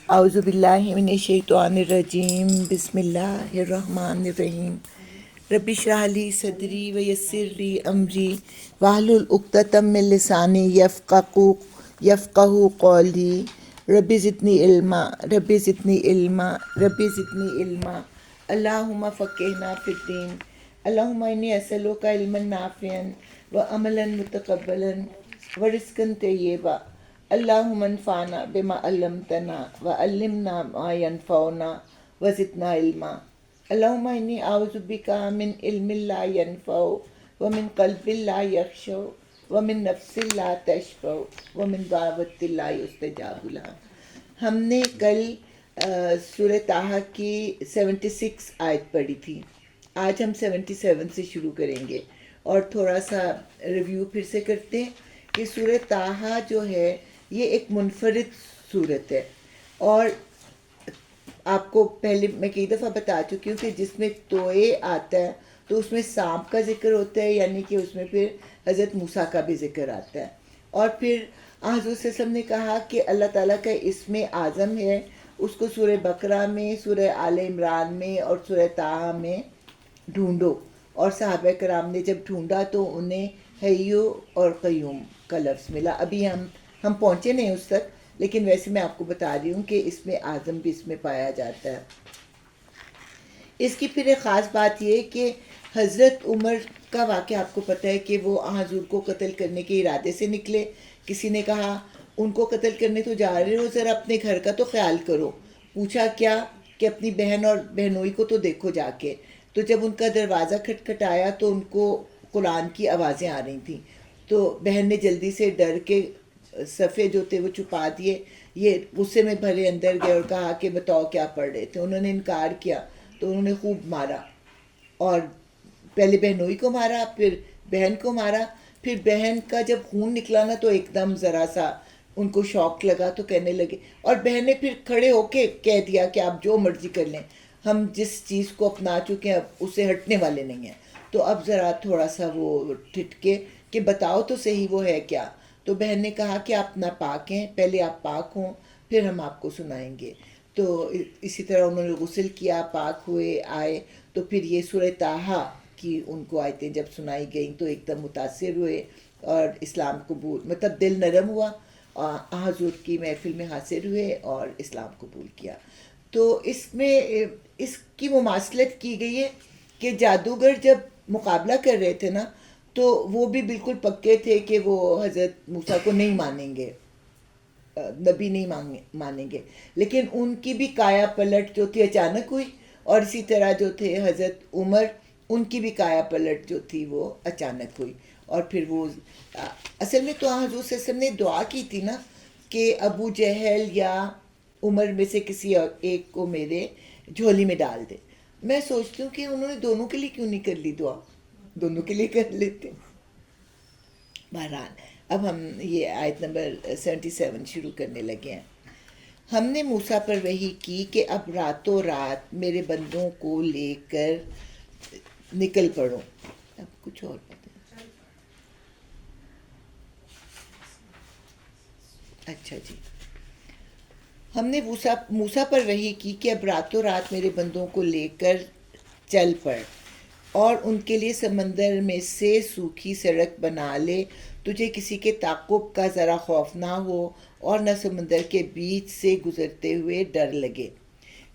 اعوذ باللہ من الشیطان الرجیم، بسم اللہ الرحمن الرحیم۔ رب اشرح لی صدری ویسر لی امری واحلل عقدۃ من لسانی یفقہوا قولی۔ رب زدنی علما، رب زدنی علما، رب زدنی علما، اللہم فقہنا فی الدین۔ اللہم انی اسألک علما نافعا وعملا متقبلا ورزقا طیبا۔ اللہم انفعنا بما علمتنا وعلمنا ما ينفعنا وزدنا علما۔ اللہم انی اعوذ بک من علم لا ينفع ومن قلب لا يخشع ومن نفس لا تشبع ومن دعوت لا يستجاب لها۔ ہم نے کل سورہ طٰہٰ کی 76 آیت پڑھی تھی، آج ہم 77 سے شروع کریں گے اور تھوڑا سا ریویو پھر سے کرتے ہیں کہ سورہ طٰہٰ جو ہے یہ ایک منفرد صورت ہے، اور آپ کو پہلے میں کئی دفعہ بتا چکی ہوں کہ جس میں توئے آتا ہے تو اس میں سانپ کا ذکر ہوتا ہے، یعنی کہ اس میں پھر حضرت موسیٰ کا بھی ذکر آتا ہے، اور پھر حضور صلی اللہ علیہ وسلم نے کہا کہ اللہ تعالیٰ کا اسم اعظم ہے، اس کو سورہ بقرہ میں، سورہ آل عمران میں اور سورہ طٰہٰ میں ڈھونڈو، اور صحابہ کرام نے جب ڈھونڈا تو انہیں حیو اور قیوم کا لفظ ملا۔ ابھی ہم پہنچے نہیں اس تک، لیکن ویسے میں آپ کو بتا رہی ہوں کہ اس میں اعظم بھی اس میں پایا جاتا ہے۔ اس کی پھر ایک خاص بات یہ کہ حضرت عمر کا واقعہ آپ کو پتہ ہے کہ وہ حضور کو قتل کرنے کے ارادے سے نکلے۔ کسی نے کہا ان کو قتل کرنے تو جا رہے ہو، ذرا اپنے گھر کا تو خیال کرو۔ پوچھا کیا؟ کہ اپنی بہن اور بہنوئی کو تو دیکھو جا کے۔ تو جب ان کا دروازہ کھٹکھٹایا تو ان کو قرآن کی آوازیں آ رہی تھیں، تو بہن نے جلدی سے ڈر کے صفحے جو تھے وہ چھپا دیے، یہ غصے میں بھرے اندر گئے اور کہا کہ بتاؤ کیا پڑھ رہے تھے۔ انہوں نے انکار کیا تو انہوں نے خوب مارا، اور پہلے بہنوئی کو مارا، پھر بہن کو مارا۔ پھر بہن کا جب خون نکلا نا تو ایک دم ذرا سا ان کو شوق لگا تو کہنے لگے، اور بہن نے پھر کھڑے ہو کے کہہ دیا کہ آپ جو مرضی کر لیں، ہم جس چیز کو اپنا چکے ہیں اب اسے ہٹنے والے نہیں ہیں۔ تو اب ذرا تھوڑا سا وہ ٹھٹکے کہ بتاؤ تو صحیح وہ ہے کیا۔ تو بہن نے کہا کہ آپ ناپاک ہیں، پہلے آپ پاک ہوں پھر ہم آپ کو سنائیں گے۔ تو اسی طرح انہوں نے غسل کیا، پاک ہوئے، آئے، تو پھر یہ سورہ طٰہٰ کی ان کو آیتیں جب سنائی گئیں تو ایک دم متاثر ہوئے اور اسلام قبول، مطلب دل نرم ہوا، حضور کی محفل میں حاضر ہوئے اور اسلام قبول کیا۔ تو اس میں اس کی مماثلت کی گئی ہے کہ جادوگر جب مقابلہ کر رہے تھے نا تو وہ بھی بالکل پکے تھے کہ وہ حضرت موسیٰ کو نہیں مانیں گے، نبی نہیں مانیں گے، لیکن ان کی بھی کایا پلٹ جو تھی اچانک ہوئی، اور اسی طرح جو تھے حضرت عمر ان کی بھی کایا پلٹ جو تھی وہ اچانک ہوئی، اور پھر وہ اصل میں تو حضور صلی اللہ علیہ وسلم نے دعا کی تھی نا کہ ابو جہل یا عمر میں سے کسی ایک کو میرے جھولی میں ڈال دے۔ میں سوچتی ہوں کہ انہوں نے دونوں کے لیے کیوں نہیں کر لی دعا، دونوں کے لیے کر لیتے۔ بہرحال اب ہم یہ آیت نمبر 77 شروع کرنے لگے ہیں۔ ہم نے موسیٰ پر وحی کی کہ اب راتوں رات میرے بندوں کو لے کر نکل پڑو۔ اب کچھ اور بتائیں۔ اچھا جی، ہم نے موسیٰ پر وحی کی کہ اب راتوں رات میرے بندوں کو لے کر چل پڑ، اور ان کے لیے سمندر میں سے سوکھی سڑک بنا لے، تجھے کسی کے تعقب کا ذرا خوف نہ ہو اور نہ سمندر کے بیچ سے گزرتے ہوئے ڈر لگے۔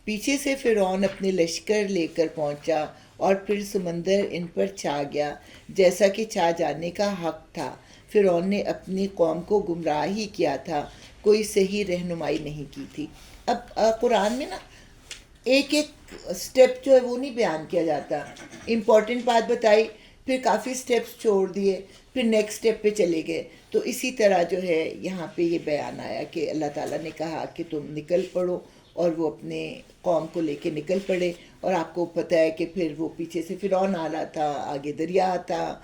پیچھے سے فرعون اپنے لشکر لے کر پہنچا اور پھر سمندر ان پر چھا گیا جیسا کہ چھا جانے کا حق تھا۔ فرعون نے اپنی قوم کو گمراہ ہی کیا تھا، کوئی صحیح رہنمائی نہیں کی تھی۔ اب قرآن میں نا ایک ایک سٹیپ جو ہے وہ نہیں بیان کیا جاتا، امپورٹنٹ بات بتائی پھر کافی سٹیپس چھوڑ دیے، پھر نیکسٹ سٹیپ پہ چلے گئے۔ تو اسی طرح جو ہے یہاں پہ یہ بیان آیا کہ اللہ تعالیٰ نے کہا کہ تم نکل پڑو، اور وہ اپنے قوم کو لے کے نکل پڑے، اور آپ کو پتہ ہے کہ پھر وہ پیچھے سے فرعون آ رہا تھا، آگے دریا تھا،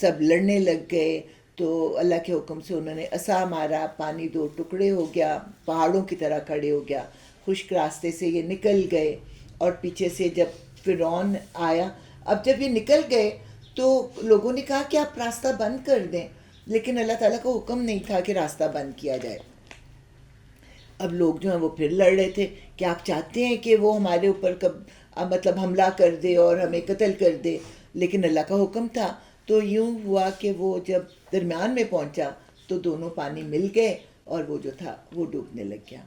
سب لڑنے لگ گئے۔ تو اللہ کے حکم سے انہوں نے عصا مارا، پانی دو ٹکڑے ہو گیا، پہاڑوں کی طرح کھڑے ہو گیا، خشک راستے سے یہ نکل گئے، اور پیچھے سے جب فرعون آیا، اب جب یہ نکل گئے تو لوگوں نے کہا کہ آپ راستہ بند کر دیں، لیکن اللہ تعالیٰ کا حکم نہیں تھا کہ راستہ بند کیا جائے۔ اب لوگ جو ہیں وہ پھر لڑ رہے تھے کہ آپ چاہتے ہیں کہ وہ ہمارے اوپر مطلب حملہ کر دے اور ہمیں قتل کر دے، لیکن اللہ کا حکم تھا۔ تو یوں ہوا کہ وہ جب درمیان میں پہنچا تو دونوں پانی مل گئے اور وہ جو تھا وہ ڈوبنے لگ گیا۔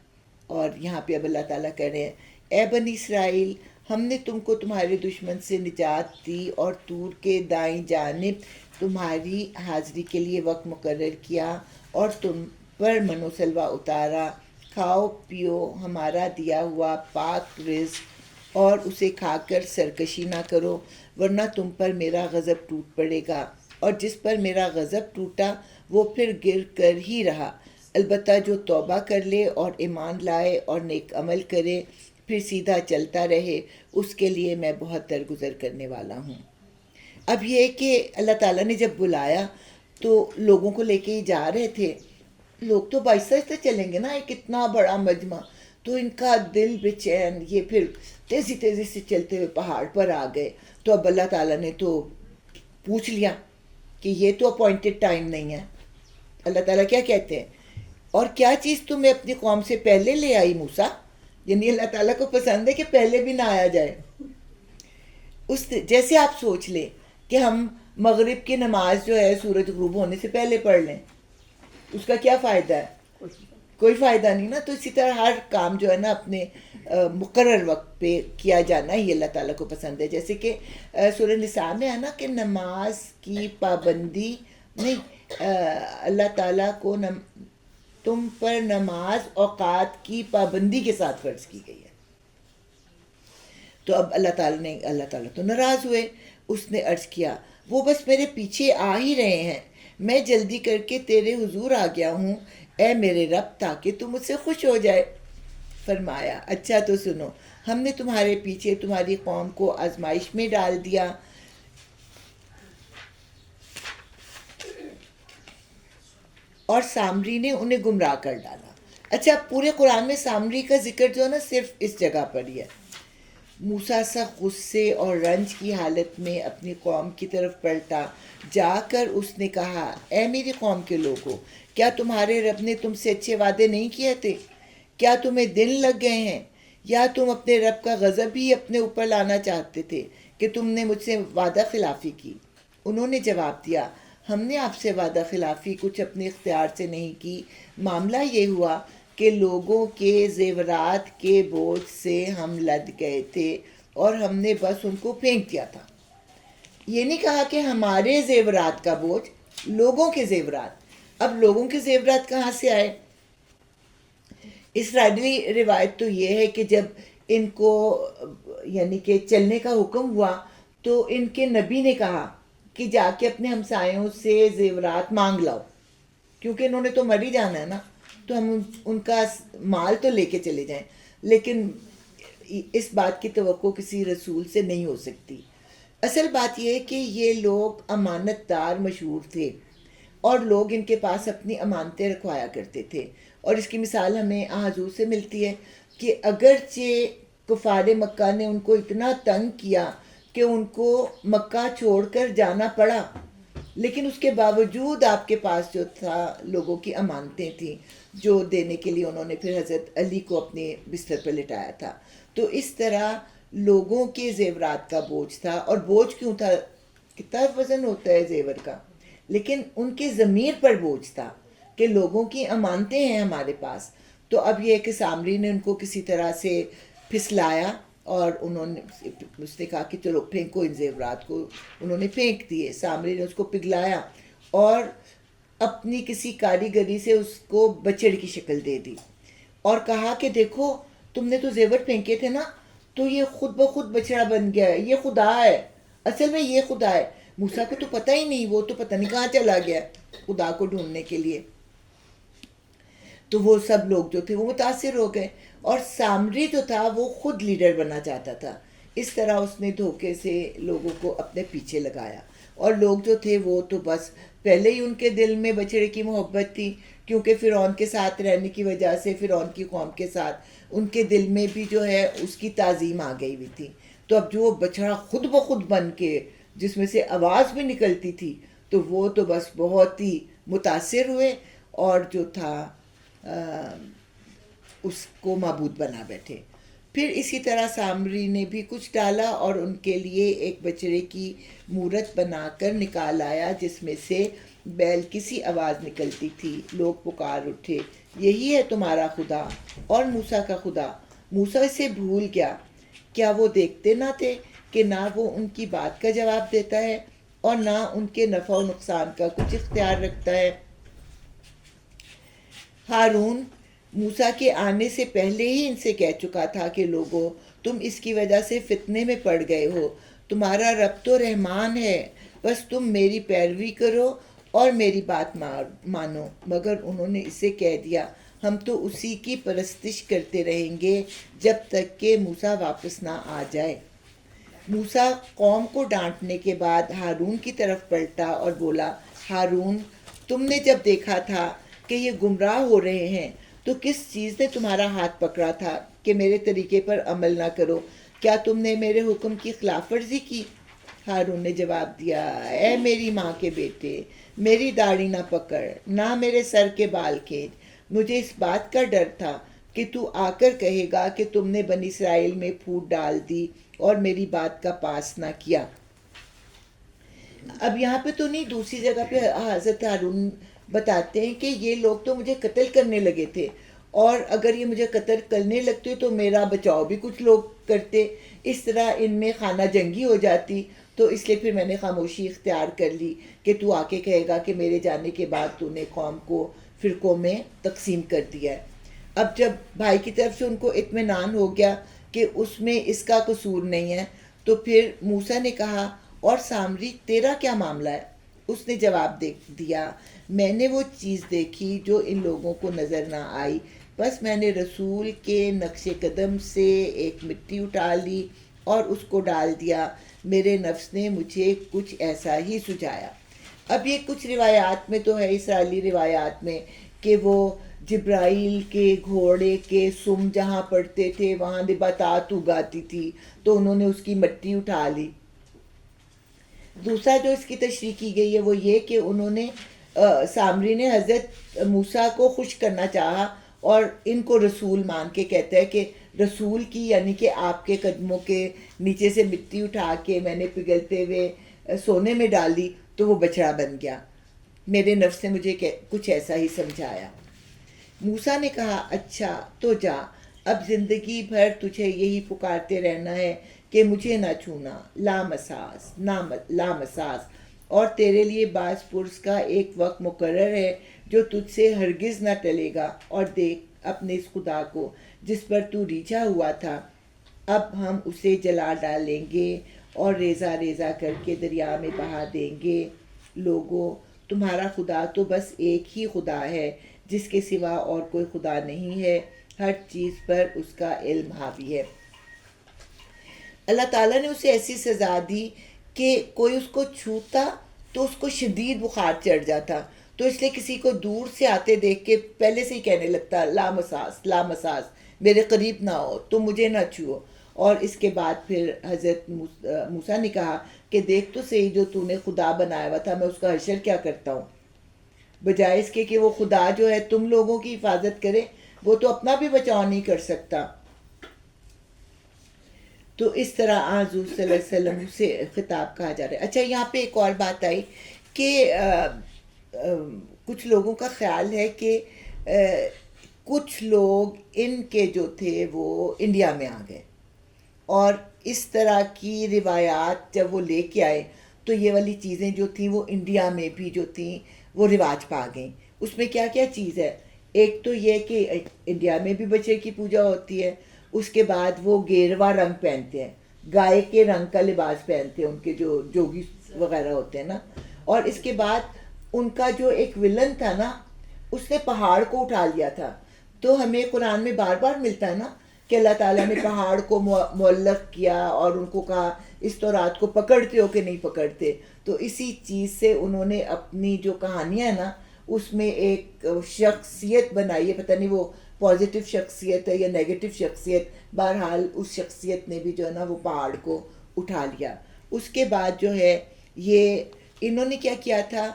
اور یہاں پہ اب اللہ تعالیٰ کہہ رہے ہیں اے بنی اسرائیل، ہم نے تم کو تمہارے دشمن سے نجات دی اور طور کے دائیں جانب تمہاری حاضری کے لیے وقت مقرر کیا اور تم پر من و سلوہ اتارا، کھاؤ پیو ہمارا دیا ہوا پاک رزق اور اسے کھا کر سرکشی نہ کرو، ورنہ تم پر میرا غضب ٹوٹ پڑے گا، اور جس پر میرا غضب ٹوٹا وہ پھر گر کر ہی رہا۔ البتہ جو توبہ کر لے اور ایمان لائے اور نیک عمل کرے پھر سیدھا چلتا رہے، اس کے لیے میں بہت درگزر کرنے والا ہوں۔ اب یہ کہ اللہ تعالیٰ نے جب بلایا تو لوگوں کو لے کے ہی جا رہے تھے، لوگ تو آہستہ آہستہ چلیں گے نا، ایک اتنا بڑا مجمع، تو ان کا دل بے چین، یہ پھر تیزی تیزی سے چلتے ہوئے پہاڑ پر آ گئے۔ تو اب اللہ تعالیٰ نے تو پوچھ لیا کہ یہ تو اپوائنٹڈ ٹائم نہیں ہے۔ اللہ تعالیٰ کیا کہتے ہیں، اور کیا چیز تمہیں اپنی قوم سے پہلے لے آئی موسیٰ؟ یعنی اللہ تعالیٰ کو پسند ہے کہ پہلے بھی نہ آیا جائے۔ جیسے آپ سوچ لیں کہ ہم مغرب کی نماز جو ہے سورج غروب ہونے سے پہلے پڑھ لیں، اس کا کیا فائدہ ہے؟ کوئی فائدہ نہیں نا۔ تو اسی طرح ہر کام جو ہے نا اپنے مقرر وقت پہ کیا جانا یہ اللہ تعالیٰ کو پسند ہے۔ جیسے کہ سورہ نساء میں ہے نا کہ نماز کی پابندی نہیں، اللہ تعالیٰ کو تم پر نماز اوقات کی پابندی کے ساتھ فرض کی گئی ہے۔ تو اب اللہ تعالیٰ تو ناراض ہوئے، اس نے عرض کیا وہ بس میرے پیچھے آ ہی رہے ہیں، میں جلدی کر کے تیرے حضور آ گیا ہوں اے میرے رب، تاکہ تم مجھ سے خوش ہو جائے۔ فرمایا اچھا تو سنو، ہم نے تمہارے پیچھے تمہاری قوم کو آزمائش میں ڈال دیا، اور سامری نے انہیں گمراہ کر ڈالا۔ اچھا، پورے قرآن میں سامری کا ذکر جو ہے نا صرف اس جگہ پر ہی ہے۔ موسیٰ سخت غصے اور رنج کی حالت میں اپنی قوم کی طرف پلٹا، جا کر اس نے کہا اے میری قوم کے لوگوں، کیا تمہارے رب نے تم سے اچھے وعدے نہیں کیے تھے؟ کیا تمہیں دن لگ گئے ہیں، یا تم اپنے رب کا غضب ہی اپنے اوپر لانا چاہتے تھے کہ تم نے مجھ سے وعدہ خلافی کی؟ انہوں نے جواب دیا ہم نے آپ سے وعدہ خلافی کچھ اپنے اختیار سے نہیں کی، معاملہ یہ ہوا کہ لوگوں کے زیورات کے بوجھ سے ہم لد گئے تھے اور ہم نے بس ان کو پھینک دیا تھا۔ یہ نہیں کہا کہ ہمارے زیورات کا بوجھ، لوگوں کے زیورات۔ اب لوگوں کے زیورات کہاں سے آئے؟ اسرائیلی روایت تو یہ ہے کہ جب ان کو یعنی کہ چلنے کا حکم ہوا تو ان کے نبی نے کہا کہ جا کے اپنے ہمسایوں سے زیورات مانگ لاؤ، کیونکہ انہوں نے تو مر ہی جانا ہے نا، تو ہم ان کا مال تو لے کے چلے جائیں۔ لیکن اس بات کی توقع کسی رسول سے نہیں ہو سکتی۔ اصل بات یہ ہے کہ یہ لوگ امانت دار مشہور تھے اور لوگ ان کے پاس اپنی امانتیں رکھوایا کرتے تھے، اور اس کی مثال ہمیں حضور سے ملتی ہے کہ اگرچہ کفار مکہ نے ان کو اتنا تنگ کیا کہ ان کو مکہ چھوڑ کر جانا پڑا، لیکن اس کے باوجود آپ کے پاس جو تھا لوگوں کی امانتیں تھیں جو دینے کے لیے انہوں نے پھر حضرت علی کو اپنے بستر پر لٹایا تھا۔ تو اس طرح لوگوں کے زیورات کا بوجھ تھا، اور بوجھ کیوں تھا؟ کتنا وزن ہوتا ہے زیور کا، لیکن ان کے ضمیر پر بوجھ تھا کہ لوگوں کی امانتیں ہیں ہمارے پاس۔ تو اب یہ کہ سامری نے ان کو کسی طرح سے پھسلایا اور انہوں نے اس نے کہا کہ چلو پھینکو ان زیورات کو، انہوں نے پھینک دیے۔ سامری نے اس کو پگھلایا اور اپنی کسی کاریگری سے اس کو بچڑ کی شکل دے دی، اور کہا کہ دیکھو تم نے تو زیور پھینکے تھے نا، تو یہ خود بخود بچڑا بن گیا ہے، یہ خدا ہے، اصل میں یہ خدا ہے۔ موسیٰ کو تو پتہ ہی نہیں، وہ تو پتہ نہیں کہاں چلا گیا خدا کو ڈھونڈنے کے لیے۔ تو وہ سب لوگ جو تھے وہ متاثر ہو گئے، اور سامری جو تھا وہ خود لیڈر بننا چاہتا تھا۔ اس طرح اس نے دھوکے سے لوگوں کو اپنے پیچھے لگایا، اور لوگ جو تھے وہ تو بس پہلے ہی ان کے دل میں بچڑے کی محبت تھی، کیونکہ فرعون کے ساتھ رہنے کی وجہ سے فرعون کی قوم کے ساتھ ان کے دل میں بھی جو ہے اس کی تعظیم آ گئی ہوئی تھی۔ تو اب جو بچڑا خود بخود بن کے جس میں سے آواز بھی نکلتی تھی، تو وہ تو بس بہت ہی متاثر ہوئے، اور جو تھا اس کو معبود بنا بیٹھے۔ پھر اسی طرح سامری نے بھی کچھ ڈالا اور ان کے لیے ایک بچڑے کی مورت بنا کر نکال آیا جس میں سے بیل کی سی آواز نکلتی تھی۔ لوگ پکار اٹھے، یہی ہے تمہارا خدا اور موسیٰ کا خدا۔ موسیٰ اسے بھول گیا، کیا وہ دیکھتے نہ تھے کہ نہ وہ ان کی بات کا جواب دیتا ہے اور نہ ان کے نفع و نقصان کا کچھ اختیار رکھتا ہے۔ ہارون موسیٰ کے آنے سے پہلے ہی ان سے کہہ چکا تھا کہ لوگو، تم اس کی وجہ سے فتنے میں پڑ گئے ہو، تمہارا رب تو رحمان ہے، بس تم میری پیروی کرو اور میری بات مانو۔ مگر انہوں نے اسے کہہ دیا، ہم تو اسی کی پرستش کرتے رہیں گے جب تک کہ موسیٰ واپس نہ آ جائے۔ موسیٰ قوم کو ڈانٹنے کے بعد ہارون کی طرف پلٹا اور بولا، ہارون، تم نے جب دیکھا تھا کہ یہ گمراہ ہو رہے ہیں تو کس چیز نے تمہارا ہاتھ پکڑا تھا کہ میرے طریقے پر عمل نہ کرو؟ کیا تم نے میرے حکم کی خلاف ورزی کی؟ ہارون نے جواب دیا، اے میری ماں کے بیٹے، میری داڑھی نہ پکڑ، نہ میرے سر کے بال کھینچ۔ مجھے اس بات کا ڈر تھا کہ تو آ کر کہے گا کہ تم نے بنی اسرائیل میں پھوٹ ڈال دی اور میری بات کا پاس نہ کیا۔ اب یہاں پہ تو نہیں، دوسری جگہ پہ حضرت ہارون بتاتے ہیں کہ یہ لوگ تو مجھے قتل کرنے لگے تھے، اور اگر یہ مجھے قتل کرنے لگتے تو میرا بچاؤ بھی کچھ لوگ کرتے، اس طرح ان میں خانہ جنگی ہو جاتی، تو اس لیے پھر میں نے خاموشی اختیار کر لی کہ تو آ کے کہے گا کہ میرے جانے کے بعد تو نے قوم کو فرقوں میں تقسیم کر دیا ہے۔ اب جب بھائی کی طرف سے ان کو اطمینان ہو گیا کہ اس میں اس کا قصور نہیں ہے، تو پھر موسیٰ نے کہا، اور سامری تیرا کیا معاملہ ہے؟ اس نے جواب دیا، میں نے وہ چیز دیکھی جو ان لوگوں کو نظر نہ آئی، بس میں نے رسول کے نقش قدم سے ایک مٹی اٹھا لی اور اس کو ڈال دیا، میرے نفس نے مجھے کچھ ایسا ہی سجھایا۔ اب یہ کچھ روایات میں تو ہے، اسرائیلی روایات میں، کہ وہ جبرائیل کے گھوڑے کے سم جہاں پڑتے تھے وہاں نباتات اگاتی تھی، تو انہوں نے اس کی مٹی اٹھا لی۔ دوسرا جو اس کی تشریح کی گئی ہے وہ یہ کہ انہوں نے سامری نے حضرت موسیٰ کو خوش کرنا چاہا اور ان کو رسول مان کے کہتا ہے کہ رسول کی، یعنی کہ آپ کے قدموں کے نیچے سے مٹی اٹھا کے میں نے پگھلتے ہوئے سونے میں ڈالی تو وہ بچڑا بن گیا، میرے نفس نے مجھے کچھ ایسا ہی سمجھایا۔ موسیٰ نے کہا، اچھا تو جا، اب زندگی بھر تجھے یہی پکارتے رہنا ہے کہ مجھے نہ چھونا، لا مساس، اور تیرے لیے باز پرس کا ایک وقت مقرر ہے جو تجھ سے ہرگز نہ ٹلے گا، اور دیکھ اپنے اس خدا کو جس پر تو ریجھا ہوا تھا، اب ہم اسے جلا ڈالیں گے اور ریزہ ریزہ کر کے دریا میں بہا دیں گے۔ لوگو، تمہارا خدا تو بس ایک ہی خدا ہے جس کے سوا اور کوئی خدا نہیں ہے، ہر چیز پر اس کا علم حاوی ہے۔ اللہ تعالیٰ نے اسے ایسی سزا دی کہ کوئی اس کو چھوتا تو اس کو شدید بخار چڑھ جاتا، تو اس لیے کسی کو دور سے آتے دیکھ کے پہلے سے ہی کہنے لگتا، لا مساس، میرے قریب نہ ہو، تم مجھے نہ چھو۔ اور اس کے بعد پھر حضرت موسیٰ نے کہا کہ دیکھ تو صحیح، جو تو نے خدا بنایا ہوا تھا میں اس کا حشر کیا کرتا ہوں، بجائے اس کے کہ وہ خدا جو ہے تم لوگوں کی حفاظت کرے، وہ تو اپنا بھی بچاؤ نہیں کر سکتا۔ تو اس طرح حضور صلی اللہ علیہ وسلم سے خطاب کہا جا رہا ہے۔ اچھا، یہاں پہ ایک اور بات آئی کہ کچھ لوگوں کا خیال ہے کہ کچھ لوگ ان کے جو تھے وہ انڈیا میں آ گئے، اور اس طرح کی روایات جب وہ لے کے آئے تو یہ والی چیزیں جو تھیں وہ انڈیا میں بھی جو تھیں وہ رواج پا گئیں۔ اس میں کیا کیا چیز ہے؟ ایک تو یہ کہ انڈیا میں بھی بچے کی پوجا ہوتی ہے، اس کے بعد وہ گیروا رنگ پہنتے ہیں، گائے کے رنگ کا لباس پہنتے ہیں ان کے جو جوگی وغیرہ ہوتے ہیں نا، اور اس کے بعد ان کا جو ایک ولن تھا نا، اس نے پہاڑ کو اٹھا لیا تھا، تو ہمیں قرآن میں بار بار ملتا ہے نا کہ اللہ تعالیٰ نے پہاڑ کو معلق کیا اور ان کو کہا اس تورات کو پکڑتے ہو کہ نہیں پکڑتے، تو اسی چیز سے انہوں نے اپنی جو کہانیاں ہیں نا اس میں ایک شخصیت بنائی ہے، پتہ نہیں وہ پازیٹیو شخصیت ہے یا نیگیٹو شخصیت، بہرحال اس شخصیت نے بھی جو ہے نا وہ پہاڑ کو اٹھا لیا۔ اس کے بعد جو ہے یہ انہوں نے کیا کیا تھا،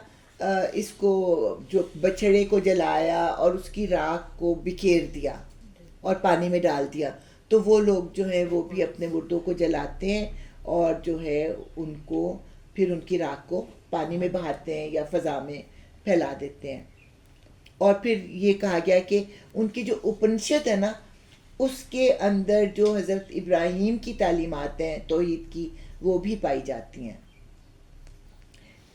اس کو جو بچڑے کو جلایا اور اس کی راکھ کو بکھیر دیا، اور پانی میں ڈال دیا، تو وہ لوگ جو ہیں وہ بھی اپنے مردوں کو جلاتے ہیں اور جو ہے ان کو پھر ان کی راکھ کو پانی میں بہاتے ہیں یا فضا میں پھیلا دیتے ہیں۔ اور پھر یہ کہا گیا کہ ان کی جو اپنشد ہے نا، اس کے اندر جو حضرت ابراہیم کی تعلیمات ہیں توحید کی، وہ بھی پائی جاتی ہیں۔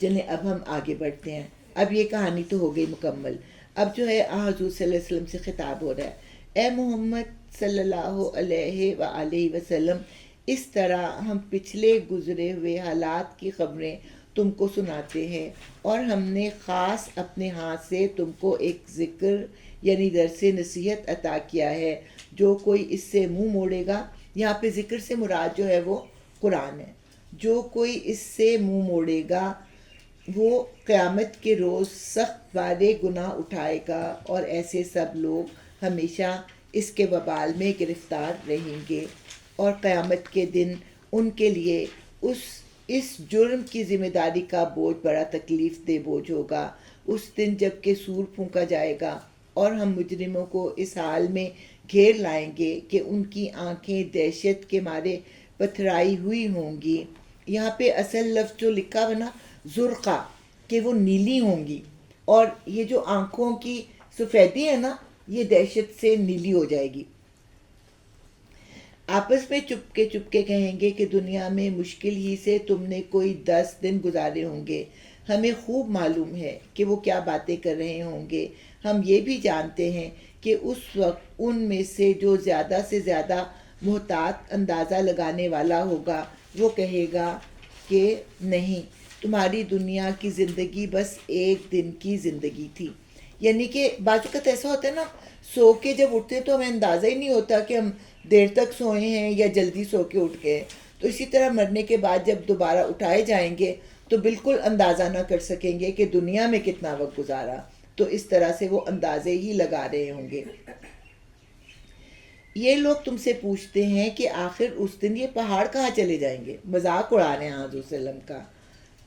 چلیں اب ہم آگے بڑھتے ہیں۔ اب یہ کہانی تو ہو گئی مکمل۔ اب جو ہے حضور صلی اللہ علیہ وسلم سے خطاب ہو رہا ہے، اے محمد صلی اللہ علیہ وآلہ وسلم، اس طرح ہم پچھلے گزرے ہوئے حالات کی خبریں تم کو سناتے ہیں، اور ہم نے خاص اپنے ہاتھ سے تم کو ایک ذکر یعنی درس نصیحت عطا کیا ہے، جو کوئی اس سے منہ موڑے گا، یہاں پہ ذکر سے مراد جو ہے وہ قرآن ہے، جو کوئی اس سے منہ موڑے گا وہ قیامت کے روز سخت بارے گناہ اٹھائے گا، اور ایسے سب لوگ ہمیشہ اس کے وبال میں گرفتار رہیں گے، اور قیامت کے دن ان کے لیے اس جرم کی ذمہ داری کا بوجھ بڑا تکلیف دہ بوجھ ہوگا۔ اس دن جب کہ سور پھونکا جائے گا اور ہم مجرموں کو اس حال میں گھیر لائیں گے کہ ان کی آنکھیں دہشت کے مارے پتھرائی ہوئی ہوں گی۔ یہاں پہ اصل لفظ جو لکھا ہوا نا زرقا، کہ وہ نیلی ہوں گی، اور یہ جو آنکھوں کی سفیدی ہے نا، یہ دہشت سے نیلی ہو جائے گی۔ آپس میں چپکے چپکے کہیں گے کہ دنیا میں مشکل ہی سے تم نے کوئی 10 دن گزارے ہوں گے، ہمیں خوب معلوم ہے کہ وہ کیا باتیں کر رہے ہوں گے۔ ہم یہ بھی جانتے ہیں کہ اس وقت ان میں سے زیادہ محتاط اندازہ لگانے والا ہوگا، وہ کہے گا کہ نہیں، تمہاری دنیا کی زندگی بس ایک دن کی زندگی تھی۔ یعنی کہ بعض اوقات ایسا ہوتا ہے نا، سو کے جب اٹھتے ہیں تو ہمیں اندازہ ہی نہیں ہوتا کہ ہم دیر تک سوئے ہیں یا جلدی سو کے اٹھ گئے، تو اسی طرح مرنے کے بعد جب دوبارہ اٹھائے جائیں گے تو بالکل اندازہ نہ کر سکیں گے کہ دنیا میں کتنا وقت گزارا، تو اس طرح سے وہ اندازے ہی لگا رہے ہوں گے۔ یہ لوگ تم سے پوچھتے ہیں کہ آخر اس دن یہ پہاڑ کہاں چلے جائیں گے، مذاق اڑا رہے ہیں حضور صلی اللہ علیہ وسلم کا۔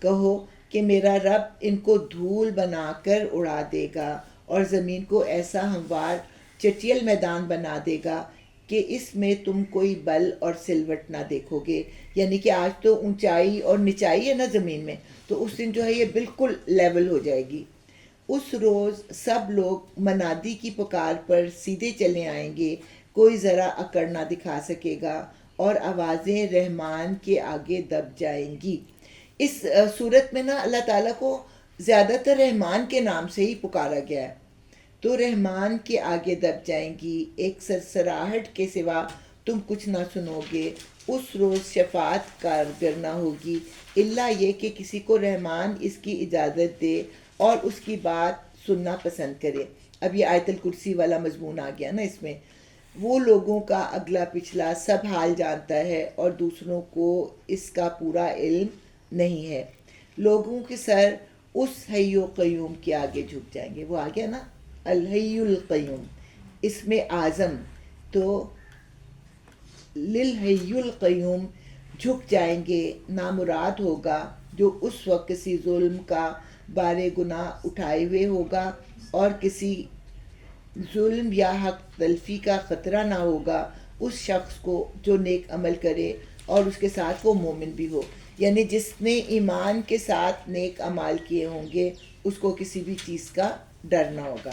کہو کہ میرا رب ان کو دھول بنا کر اڑا دے گا اور زمین کو ایسا ہموار چٹیل میدان بنا دے گا کہ اس میں تم کوئی بل اور سلوٹ نہ دیکھو گے۔ یعنی کہ آج تو اونچائی اور نچائی ہے نا زمین میں، تو اس دن جو ہے یہ بالکل لیول ہو جائے گی۔ اس روز سب لوگ منادی کی پکار پر سیدھے چلے آئیں گے، کوئی ذرا اکڑ نہ دکھا سکے گا، اور آوازیں رحمان کے آگے دب جائیں گی۔ اس صورت میں نا اللہ تعالیٰ کو زیادہ تر رحمان کے نام سے ہی پکارا گیا ہے، تو رحمان کے آگے دب جائیں گی، ایک سرسراہٹ کے سوا تم کچھ نہ سنو گے۔ اس روز شفاعت کارگر نہ ہوگی الا یہ کہ کسی کو رحمان اس کی اجازت دے اور اس کی بات سننا پسند کرے۔ اب یہ آیت الکرسی والا مضمون آ گیا نا اس میں۔ وہ لوگوں کا اگلا پچھلا سب حال جانتا ہے اور دوسروں کو اس کا پورا علم نہیں ہے۔ لوگوں کے سر اس حی و قیوم کے آگے جھک جائیں گے۔ وہ آ گیا نا الحی القیوم، اس میں اعظم، تو للحی القیوم جھک جائیں گے۔ نامراد ہوگا جو اس وقت کسی ظلم کا بار گناہ اٹھائے ہوئے ہوگا، اور کسی ظلم یا حق تلفی کا خطرہ نہ ہوگا اس شخص کو جو نیک عمل کرے اور اس کے ساتھ وہ مومن بھی ہو۔ یعنی جس نے ایمان کے ساتھ نیک اعمال کیے ہوں گے اس کو کسی بھی چیز کا ڈر نہ ہوگا۔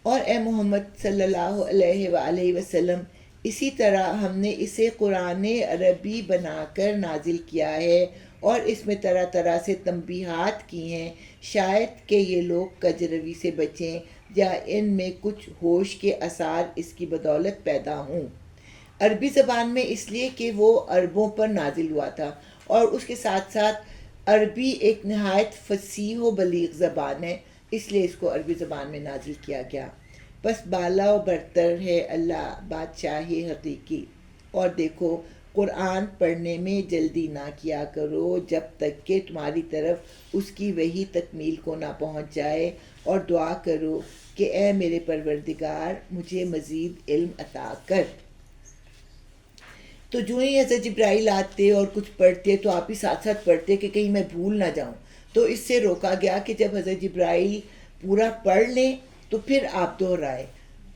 اور اے محمد صلی اللہ علیہ وآلہ وسلم، اسی طرح ہم نے اسے قرآن عربی بنا کر نازل کیا ہے، اور اس میں طرح طرح سے تنبیہات کی ہیں، شاید کہ یہ لوگ کجروی سے بچیں یا ان میں کچھ ہوش کے آثار اس کی بدولت پیدا ہوں۔ عربی زبان میں اس لیے کہ وہ عربوں پر نازل ہوا تھا، اور اس کے ساتھ ساتھ عربی ایک نہایت فصیح و بلیغ زبان ہے، اس لیے اس کو عربی زبان میں نازل کیا گیا۔ بس بالا و برتر ہے اللہ بادشاہ حقیقی۔ اور دیکھو قرآن پڑھنے میں جلدی نہ کیا کرو جب تک کہ تمہاری طرف اس کی وحی تکمیل کو نہ پہنچ جائے، اور دعا کرو کہ اے میرے پروردگار مجھے مزید علم عطا کر۔ تو جو ہی حضرت جبرائیل آتے اور کچھ پڑھتے تو آپ بھی ساتھ ساتھ پڑھتے کہ کہیں میں بھول نہ جاؤں، تو اس سے روکا گیا کہ جب حضرت جبرائیل پورا پڑھ لیں تو پھر آپ دہرائے۔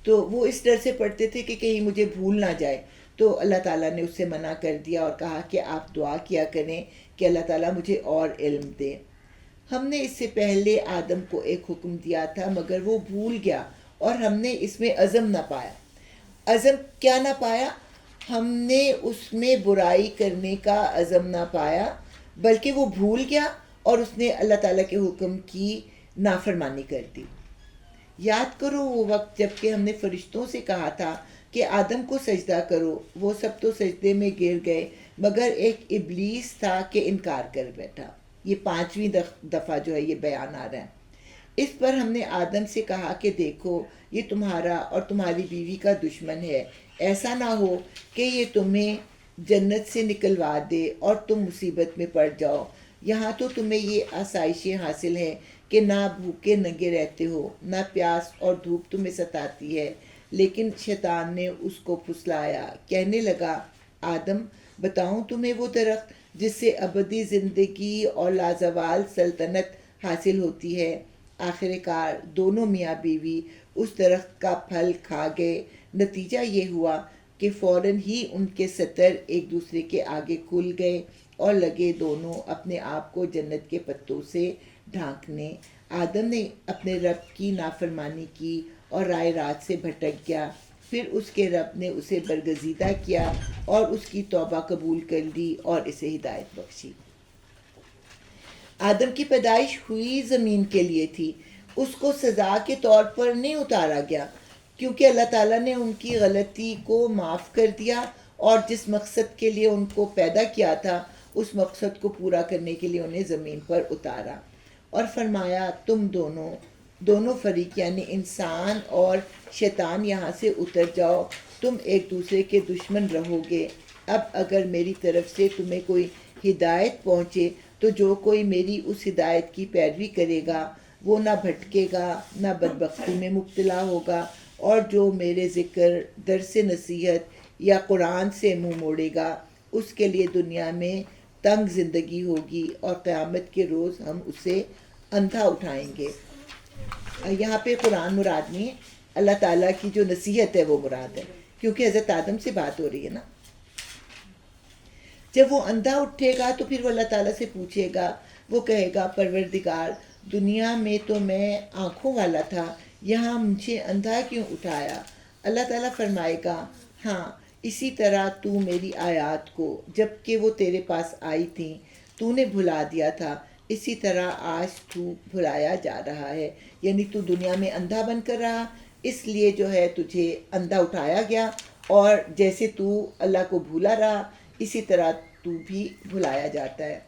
تو وہ اس ڈر سے پڑھتے تھے کہ کہیں مجھے بھول نہ جائے، تو اللہ تعالیٰ نے اس سے منع کر دیا اور کہا کہ آپ دعا کیا کریں کہ اللہ تعالیٰ مجھے اور علم دے۔ ہم نے اس سے پہلے آدم کو ایک حکم دیا تھا مگر وہ بھول گیا اور ہم نے اس میں عزم نہ پایا۔ عزم کیا نہ پایا؟ ہم نے اس میں برائی کرنے کا عزم نہ پایا، بلکہ وہ بھول گیا اور اس نے اللہ تعالیٰ کے حکم کی نافرمانی کر دی۔ یاد کرو وہ وقت جب کہ ہم نے فرشتوں سے کہا تھا کہ آدم کو سجدہ کرو، وہ سب تو سجدے میں گر گئے مگر ایک ابلیس تھا کہ انکار کر بیٹھا۔ یہ 5ویں دفعہ جو ہے یہ بیان آ رہا ہے۔ اس پر ہم نے آدم سے کہا کہ دیکھو یہ تمہارا اور تمہاری بیوی کا دشمن ہے، ایسا نہ ہو کہ یہ تمہیں جنت سے نکلوا دے اور تم مصیبت میں پڑ جاؤ۔ یہاں تو تمہیں یہ آسائشیں حاصل ہیں کہ نہ بھوکے ننگے رہتے ہو، نہ پیاس اور دھوپ تمہیں ستاتی ہے۔ لیکن شیطان نے اس کو پھسلایا، کہنے لگا آدم بتاؤں تمہیں وہ درخت جس سے ابدی زندگی اور لازوال سلطنت حاصل ہوتی ہے؟ آخر کار دونوں میاں بیوی اس درخت کا پھل کھا گئے۔ نتیجہ یہ ہوا کہ فوراً ہی ان کے ستر ایک دوسرے کے آگے کھل گئے اور لگے دونوں اپنے آپ کو جنت کے پتوں سے ڈھانکنے۔ آدم نے اپنے رب کی نافرمانی کی اور رائے راست سے بھٹک گیا، پھر اس کے رب نے اسے برگزیدہ کیا اور اس کی توبہ قبول کر لی اور اسے ہدایت بخشی۔ آدم کی پیدائش ہوئی زمین کے لیے تھی، اس کو سزا کے طور پر نہیں اتارا گیا، کیونکہ اللہ تعالیٰ نے ان کی غلطی کو معاف کر دیا اور جس مقصد کے لیے ان کو پیدا کیا تھا اس مقصد کو پورا کرنے کے لیے انہیں زمین پر اتارا اور فرمایا تم دونوں فریق یعنی انسان اور شیطان یہاں سے اتر جاؤ، تم ایک دوسرے کے دشمن رہو گے۔ اب اگر میری طرف سے تمہیں کوئی ہدایت پہنچے تو جو کوئی میری اس ہدایت کی پیروی کرے گا وہ نہ بھٹکے گا نہ بدبختی میں مبتلا ہوگا، اور جو میرے ذکر، درس نصیحت یا قرآن سے منہ موڑے گا اس کے لیے دنیا میں تنگ زندگی ہوگی اور قیامت کے روز ہم اسے اندھا اٹھائیں گے۔ یہاں پہ قرآن مراد نہیں ہے، اللہ تعالیٰ کی جو نصیحت ہے وہ مراد ہے، کیونکہ حضرت آدم سے بات ہو رہی ہے نا۔ جب وہ اندھا اٹھے گا تو پھر وہ اللہ تعالیٰ سے پوچھے گا، وہ کہے گا پروردگار دنیا میں تو میں آنکھوں والا تھا، یہاں مجھے اندھا کیوں اٹھایا؟ اللہ تعالیٰ فرمائے گا ہاں اسی طرح تو میری آیات کو جب کہ وہ تیرے پاس آئی تھیں تو نے بھلا دیا تھا، اسی طرح آج تو بھلایا جا رہا ہے، یعنی تو دنیا میں اندھا بن کر رہا اس لیے جو ہے تجھے اندھا اٹھایا گیا، اور جیسے تو اللہ کو بھولا رہا اسی طرح تو بھی بھلایا جاتا ہے۔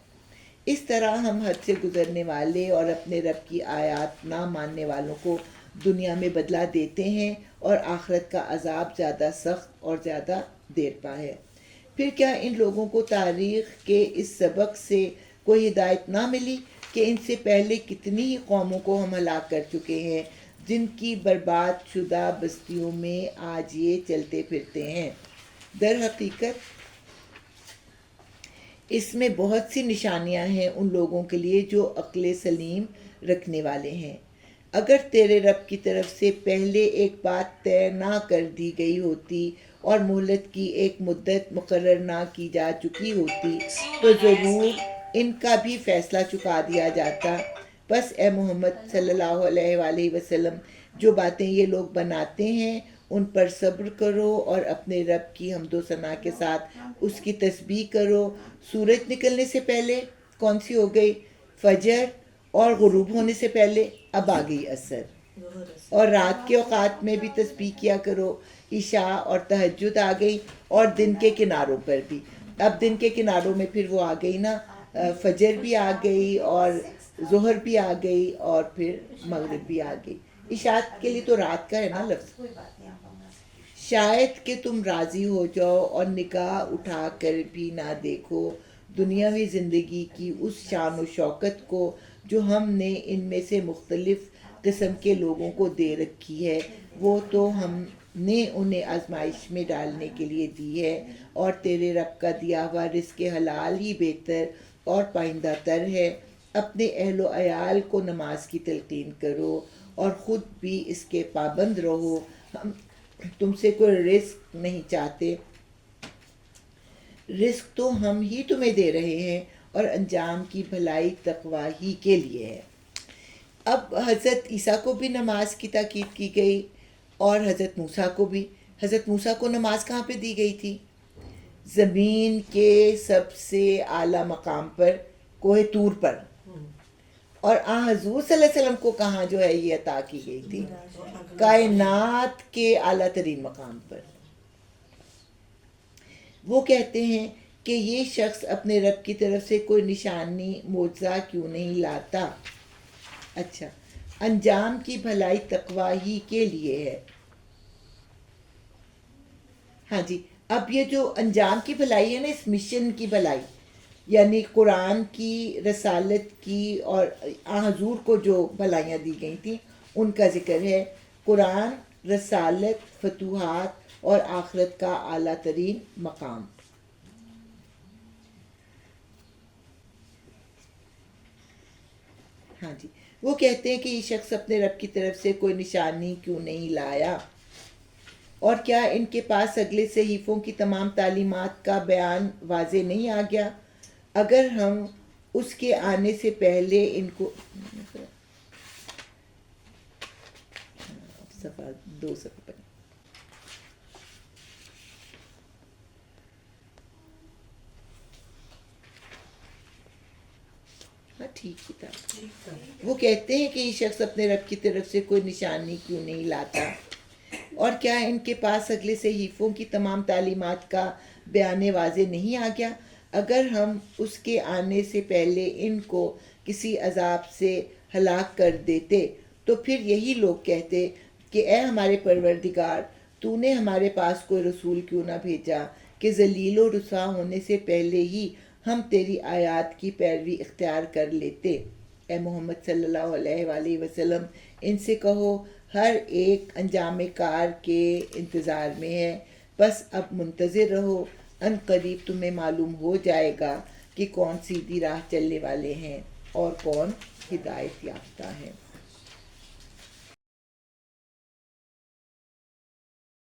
اس طرح ہم حد سے گزرنے والے اور اپنے رب کی آیات نہ ماننے والوں کو دنیا میں بدلہ دیتے ہیں اور آخرت کا عذاب زیادہ سخت اور زیادہ دیر پا ہے۔ پھر کیا ان لوگوں کو تاریخ کے اس سبق سے کوئی ہدایت نہ ملی کہ ان سے پہلے کتنی ہی قوموں کو ہم ہلاک کر چکے ہیں جن کی برباد شدہ بستیوں میں آج یہ چلتے پھرتے ہیں۔ در حقیقت اس میں بہت سی نشانیاں ہیں ان لوگوں کے لیے جو عقل سلیم رکھنے والے ہیں۔ اگر تیرے رب کی طرف سے پہلے ایک بات طے نہ کر دی گئی ہوتی اور مہلت کی ایک مدت مقرر نہ کی جا چکی ہوتی تو ضرور ان کا بھی فیصلہ چکا دیا جاتا۔ بس اے محمد صلی اللہ علیہ وآلہ وسلم جو باتیں یہ لوگ بناتے ہیں ان پر صبر کرو اور اپنے رب کی حمد و ثنا کے ساتھ اس کی تسبیح کرو۔ سورج نکلنے سے پہلے کون سی ہو گئی؟ فجر، اور غروب ہونے سے پہلے اب آ گئی عصر، اور رات کے اوقات میں بھی تسبیح کیا کرو۔ عشاء اور تہجد آ گئی، اور دن کے کناروں پر بھی، اب دن کے کناروں میں پھر وہ آ گئی نا، فجر بھی آ گئی اور ظہر بھی آ گئی اور پھر مغرب بھی آ گئی۔ عشاء کے لیے تو رات کا ہے نا لفظ۔ شاید کہ تم راضی ہو جاؤ اور نگاہ اٹھا کر بھی نہ دیکھو دنیاوی زندگی کی اس شان و شوکت کو جو ہم نے ان میں سے مختلف قسم کے لوگوں کو دے رکھی ہے، وہ تو ہم نے انہیں آزمائش میں ڈالنے کے لیے دی ہے، اور تیرے رب کا دیا ہوا رزق حلال ہی بہتر اور پائندہ تر ہے۔ اپنے اہل و عیال کو نماز کی تلقین کرو، اور خود بھی اس کے پابند رہو. ہم تم سے کوئی رزق نہیں چاہتے، رزق تو ہم ہی تمہیں دے رہے ہیں، اور انجام کی بھلائی تقوی ہی کے لیے ہے. اب حضرت عیسیٰ کو بھی نماز کی تاکید کی گئی، اور حضرت موسیٰ کو بھی. حضرت موسیٰ کو نماز کہاں پہ دی گئی تھی؟ زمین کے سب سے اعلیٰ مقام پر، کوہ طور پر. اور حضور صلی اللہ علیہ وسلم کو کہاں جو ہے یہ عطا کی گئی تھی؟ کائنات کے اعلیٰ ترین مقام پر. وہ کہتے ہیں کہ یہ شخص اپنے رب کی طرف سے کوئی نشانی معجزہ کیوں نہیں لاتا؟ اچھا، انجام کی بھلائی تقوی ہی کے لیے ہے. ہاں جی، اب یہ جو انجام کی بھلائی ہے نا، اس مشن کی بھلائی، یعنی قرآن کی، رسالت کی، اور حضور کو جو بھلائیاں دی گئی تھیں ان کا ذکر ہے. قرآن، رسالت، فتوحات اور آخرت کا اعلیٰ ترین مقام. ہاں جی، وہ کہتے ہیں کہ یہ شخص اپنے رب کی طرف سے کوئی نشانی کیوں نہیں لایا؟ اور کیا ان کے پاس اگلے صحیفوں کی تمام تعلیمات کا بیان واضح نہیں آ گیا؟ اگر ہم اس کے آنے سے پہلے ان کو صفحہ 2 صفحہ پر. ہاں ٹھیک ہی تھا. وہ کہتے ہیں کہ یہ شخص اپنے رب کی طرف سے کوئی نشانی کیوں نہیں لاتا؟ اور کیا ان کے پاس اگلے صحیفوں کی تمام تعلیمات کا بیان واضح نہیں آ گیا؟ اگر ہم اس کے آنے سے پہلے ان کو کسی عذاب سے ہلاک کر دیتے تو پھر یہی لوگ کہتے کہ اے ہمارے پروردگار، تو نے ہمارے پاس کوئی رسول کیوں نہ بھیجا کہ ذلیل و رسوا ہونے سے پہلے ہی ہم تیری آیات کی پیروی اختیار کر لیتے. اے محمد صلی اللہ علیہ وآلہ وسلم، ان سے کہو ہر ایک انجام کار کے انتظار میں ہے، بس اب منتظر رہو، ان قریب تمہیں معلوم ہو جائے گا کہ کون سیدھی راہ چلنے والے ہیں اور کون ہدایت یافتہ ہے.